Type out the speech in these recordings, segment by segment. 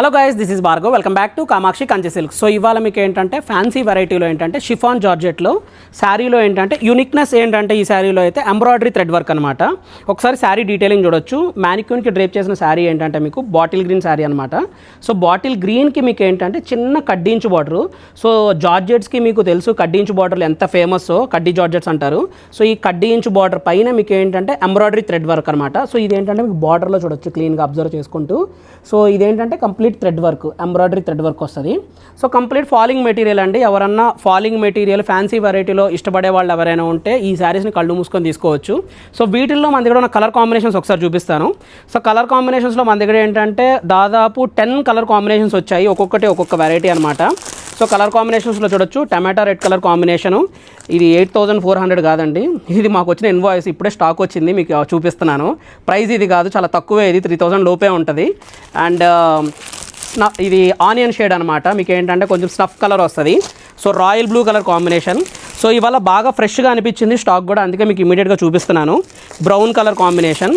Hello guys, this is Bhargav. Welcome back to Kamakshi Kanchi silk. So ఇవాళ మీకు ఏంటంటే ఫ్యాన్సీ వెరైటీలో ఏంటంటే షిఫాన్ జార్జెట్లో శారీలో ఏంటంటే యూనిక్నెస్ ఏంటంటే ఈ శారీలో అయితే ఎంబ్రాయిడరీ థ్రెడ్ వర్క్ అనమాట. ఒకసారి శారీ డీటెయిలింగ్ చూడొచ్చు. మ్యానిక్యూన్కి డ్రేప్ చేసిన శారీ ఏంటంటే మీకు బాటిల్ గ్రీన్ శారీ అనమాట. సో బాటిల్ గ్రీన్కి మీకు ఏంటంటే చిన్న కడ్డీంచు బార్డరు. సో జార్జెట్స్కి మీకు తెలుసు కడ్డీంచు బార్డర్లు ఎంత ఫేమస్, కడ్డీ జార్జెట్స్ అంటారు. సో ఈ కడ్డీంచు బార్డర్ పైన మీకు ఏంటంటే ఎంబ్రాయిడరీ థ్రెడ్ వర్క్ అనమాట. సో ఇదేంటంటే మీకు బార్డర్లో చూడొచ్చు క్లీన్గా అబ్జర్వ్ చేసుకుంటూ. సో ఇదేంటంటే complete thread work, embroidery thread work వస్తుంది. సో కంప్లీట్ ఫాలింగ్ మెటీరియల్ అండి. ఎవరన్నా ఫాలింగ్ మెటీరియల్ ఫ్యాన్సీ వెరైటీలో ఇష్టపడే వాళ్ళు ఎవరైనా ఉంటే ఈ శారీస్ని కళ్ళు మూసుకొని తీసుకోవచ్చు. సో వీటిల్లో మన దగ్గర ఉన్న కలర్ కాంబినేషన్స్ ఒకసారి చూపిస్తాను. సో కలర్ కాంబినేషన్స్లో మన దగ్గర ఏంటంటే దాదాపు 10 కలర్ కాంబినేషన్స్ వచ్చాయి, ఒక్కొక్కటి ఒక్కొక్క వెరైటీ అనమాట. సో కలర్ కాంబినేషన్స్లో చూడొచ్చు. టమాటా రెడ్ కలర్ కాంబినేషను, ఇది 8400 కాదండి, ఇది మాకు వచ్చిన ఇన్వాయిస్, ఇప్పుడే స్టాక్ వచ్చింది, మీకు చూపిస్తున్నాను. ప్రైస్ ఇది కాదు, చాలా తక్కువే, ఇది 3000 లోపే ఉంటుంది. అండ్ ఇది ఆనియన్ షేడ్ అనమాట. మీకు ఏంటంటే కొంచెం స్నఫ్ కలర్ వస్తుంది. So royal blue colour combination. So ఇవాళ బాగా ఫ్రెష్గా అనిపించింది స్టాక్ కూడా, అందుకే మీకు ఇమీడియట్గా చూపిస్తున్నాను. Brown colour combination,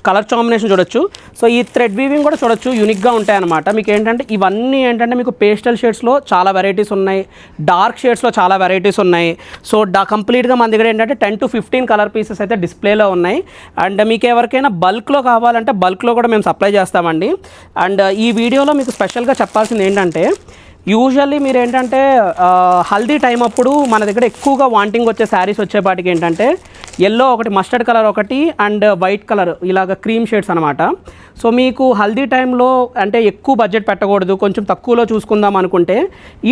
colour combination చూడొచ్చు. సో ఈ థ్రెడ్ వీవింగ్ కూడా చూడొచ్చు, యూనిక్గా ఉంటాయన్నమాట. మీకు ఏంటంటే ఇవన్నీ ఏంటంటే మీకు పేస్టల్ షేడ్స్లో చాలా వెరైటీస్ ఉన్నాయి, డార్క్ షేడ్స్లో చాలా వెరైటీస్ ఉన్నాయి. సో కంప్లీట్గా మన దగ్గర ఏంటంటే 10 to 15 కలర్ పీసెస్ అయితే డిస్ప్లేలో ఉన్నాయి. అండ్ మీకు ఎవరికైనా బల్క్లో కావాలంటే బల్క్లో కూడా మేము సప్లై చేస్తామండి. అండ్ ఈ వీడియోలో మీకు స్పెషల్గా చెప్పాల్సింది ఏంటంటే, యూజువల్లీ మీరు ఏంటంటే హల్దీ టైం అప్పుడు మన దగ్గర ఎక్కువగా వాంటింగ్ వచ్చే శారీస్ వచ్చేపాటికి ఏంటంటే ఎల్లో ఒకటి, మస్టర్డ్ కలర్ ఒకటి, అండ్ వైట్ కలర్, ఇలాగ క్రీమ్ షేడ్స్ అనమాట. సో మీకు హల్దీ టైంలో అంటే ఎక్కువ బడ్జెట్ పెట్టకూడదు, కొంచెం తక్కువలో చూసుకుందాం అనుకుంటే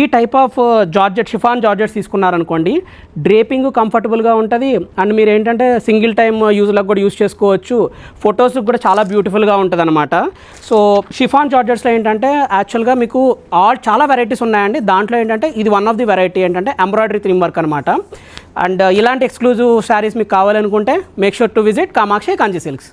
ఈ type of georgette, chiffon georgettes తీసుకున్నారనుకోండి, డ్రేపింగ్ కంఫర్టబుల్గా ఉంటుంది. అండ్ మీరు ఏంటంటే సింగిల్ టైమ్ యూజ్లకు కూడా యూజ్ చేసుకోవచ్చు, ఫొటోస్కి కూడా చాలా బ్యూటిఫుల్గా ఉంటుంది అనమాట. సో షిఫాన్ జార్జెట్స్లో ఏంటంటే యాక్చువల్గా మీకు చాలా వెరైటీస్ ఉన్నాయండి. దాంట్లో ఏంటంటే ఇది వన్ ఆఫ్ ది వెరైటీ ఏంటంటే ఎంబ్రాయిడరీ థీమ్ వర్క్ అనమాట. అండ్ ఇలాంటి ఎక్స్క్లూజివ్ శారీస్ మీకు కావాలనుకుంటే make sure to visit Kamakshi Kanchi silks.